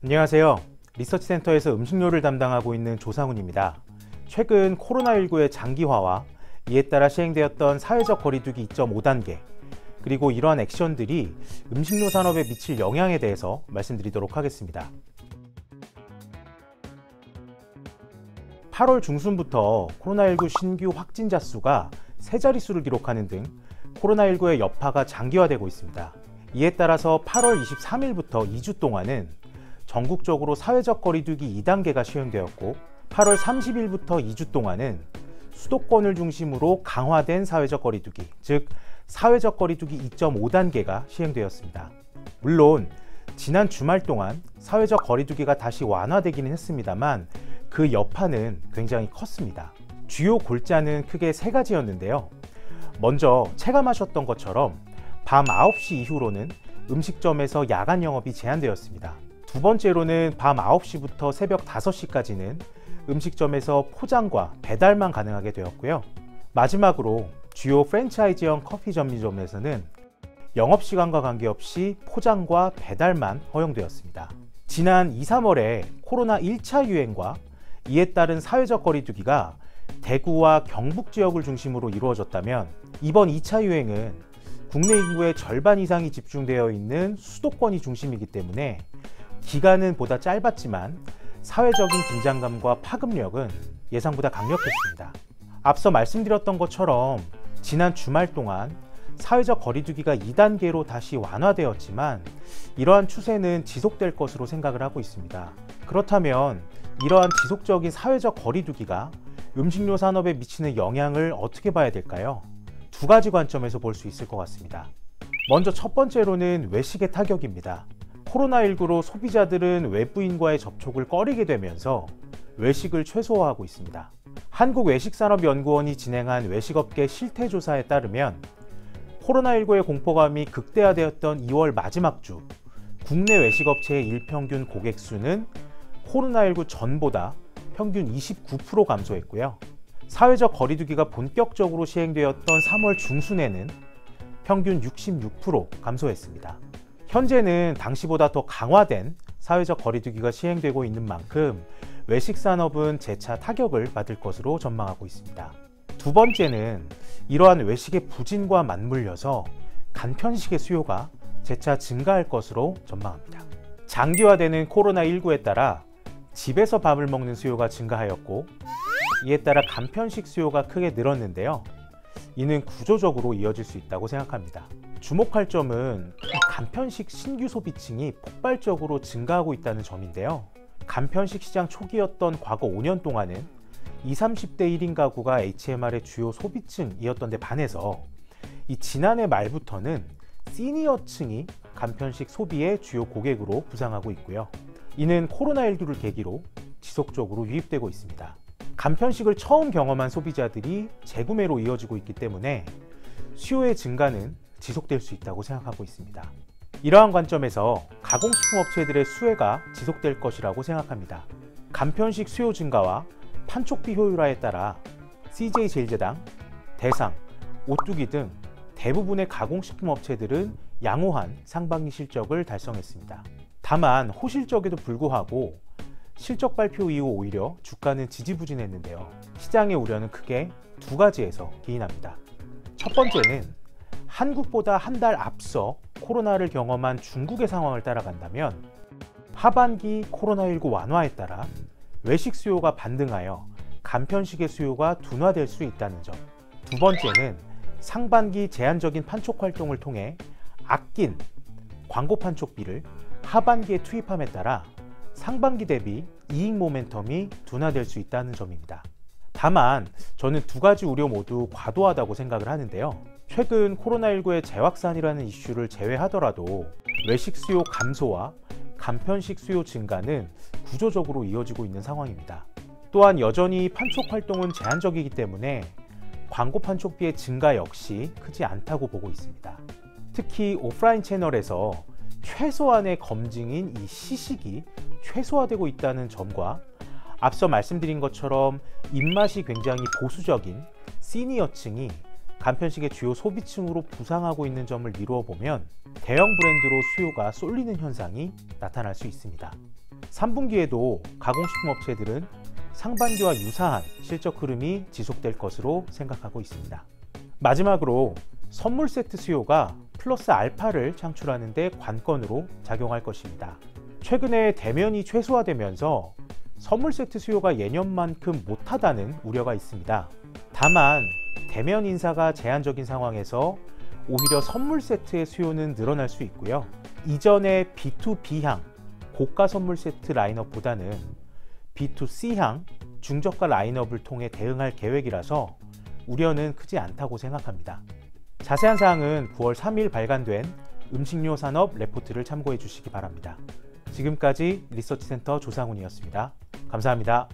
안녕하세요. 리서치센터에서 음식료를 담당하고 있는 조상훈입니다. 최근 코로나19의 장기화와 이에 따라 시행되었던 사회적 거리두기 2.5단계, 그리고 이러한 액션들이 음식료 산업에 미칠 영향에 대해서 말씀드리도록 하겠습니다. 8월 중순부터 코로나19 신규 확진자 수가 세 자릿수를 기록하는 등 코로나19의 여파가 장기화되고 있습니다. 이에 따라서 8월 23일부터 2주 동안은 전국적으로 사회적 거리두기 2단계가 시행되었고, 8월 30일부터 2주 동안은 수도권을 중심으로 강화된 사회적 거리두기, 즉 사회적 거리두기 2.5단계가 시행되었습니다. 물론 지난 주말 동안 사회적 거리두기가 다시 완화되기는 했습니다만 그 여파는 굉장히 컸습니다. 주요 골자는 크게 세 가지였는데요. 먼저 체감하셨던 것처럼 밤 9시 이후로는 음식점에서 야간 영업이 제한되었습니다. 두 번째로는 밤 9시부터 새벽 5시까지는 음식점에서 포장과 배달만 가능하게 되었고요. 마지막으로 주요 프랜차이즈형 커피 전문점에서는 영업시간과 관계없이 포장과 배달만 허용되었습니다. 지난 2, 3월에 코로나 1차 유행과 이에 따른 사회적 거리두기가 대구와 경북 지역을 중심으로 이루어졌다면, 이번 2차 유행은 국내 인구의 절반 이상이 집중되어 있는 수도권이 중심이기 때문에 기간은 보다 짧았지만 사회적인 긴장감과 파급력은 예상보다 강력했습니다. 앞서 말씀드렸던 것처럼 지난 주말 동안 사회적 거리두기가 2단계로 다시 완화되었지만 이러한 추세는 지속될 것으로 생각을 하고 있습니다. 그렇다면 이러한 지속적인 사회적 거리두기가 음식료 산업에 미치는 영향을 어떻게 봐야 될까요? 두 가지 관점에서 볼 수 있을 것 같습니다. 먼저 첫 번째로는 외식의 타격입니다. 코로나19로 소비자들은 외부인과의 접촉을 꺼리게 되면서 외식을 최소화하고 있습니다. 한국외식산업연구원이 진행한 외식업계 실태조사에 따르면 코로나19의 공포감이 극대화되었던 2월 마지막 주 국내 외식업체의 일평균 고객 수는 코로나19 전보다 평균 29% 감소했고요. 사회적 거리두기가 본격적으로 시행되었던 3월 중순에는 평균 66% 감소했습니다. 현재는 당시보다 더 강화된 사회적 거리두기가 시행되고 있는 만큼 외식 산업은 재차 타격을 받을 것으로 전망하고 있습니다. 두 번째는 이러한 외식의 부진과 맞물려서 간편식의 수요가 재차 증가할 것으로 전망합니다. 장기화되는 코로나19에 따라 집에서 밥을 먹는 수요가 증가하였고, 이에 따라 간편식 수요가 크게 늘었는데요. 이는 구조적으로 이어질 수 있다고 생각합니다. 주목할 점은 간편식 신규 소비층이 폭발적으로 증가하고 있다는 점인데요. 간편식 시장 초기였던 과거 5년 동안은 20, 30대 1인 가구가 HMR의 주요 소비층이었던 데 반해서 이 지난해 말부터는 시니어층이 간편식 소비의 주요 고객으로 부상하고 있고요. 이는 코로나19를 계기로 지속적으로 유입되고 있습니다. 간편식을 처음 경험한 소비자들이 재구매로 이어지고 있기 때문에 수요의 증가는 지속될 수 있다고 생각하고 있습니다. 이러한 관점에서 가공식품 업체들의 수혜가 지속될 것이라고 생각합니다. 간편식 수요 증가와 판촉비 효율화에 따라 CJ제일제당, 대상, 오뚜기 등 대부분의 가공식품 업체들은 양호한 상반기 실적을 달성했습니다. 다만 호실적에도 불구하고 실적 발표 이후 오히려 주가는 지지부진했는데요. 시장의 우려는 크게 두 가지에서 기인합니다. 첫 번째는 한국보다 한 달 앞서 코로나를 경험한 중국의 상황을 따라간다면 하반기 코로나19 완화에 따라 외식 수요가 반등하여 간편식의 수요가 둔화될 수 있다는 점. 두 번째는 상반기 제한적인 판촉 활동을 통해 아낀 광고 판촉비를 하반기에 투입함에 따라 상반기 대비 이익 모멘텀이 둔화될 수 있다는 점입니다. 다만 저는 두 가지 우려 모두 과도하다고 생각을 하는데요. 최근 코로나19의 재확산이라는 이슈를 제외하더라도 외식 수요 감소와 간편식 수요 증가는 구조적으로 이어지고 있는 상황입니다. 또한 여전히 판촉 활동은 제한적이기 때문에 광고 판촉비의 증가 역시 크지 않다고 보고 있습니다. 특히 오프라인 채널에서 최소한의 검증인 이 시식이 최소화되고 있다는 점과 앞서 말씀드린 것처럼 입맛이 굉장히 보수적인 시니어층이 간편식의 주요 소비층으로 부상하고 있는 점을 미루어 보면 대형 브랜드로 수요가 쏠리는 현상이 나타날 수 있습니다. 3분기에도 가공식품 업체들은 상반기와 유사한 실적 흐름이 지속될 것으로 생각하고 있습니다. 마지막으로 선물 세트 수요가 플러스 알파를 창출하는 데 관건으로 작용할 것입니다. 최근에 대면이 최소화되면서 선물 세트 수요가 예년만큼 못하다는 우려가 있습니다. 다만 대면 인사가 제한적인 상황에서 오히려 선물 세트의 수요는 늘어날 수 있고요. 이전의 B2B향 고가 선물 세트 라인업보다는 B2C향 중저가 라인업을 통해 대응할 계획이라서 우려는 크지 않다고 생각합니다. 자세한 사항은 9월 3일 발간된 음식료 산업 레포트를 참고해 주시기 바랍니다. 지금까지 리서치센터 조상훈이었습니다. 감사합니다.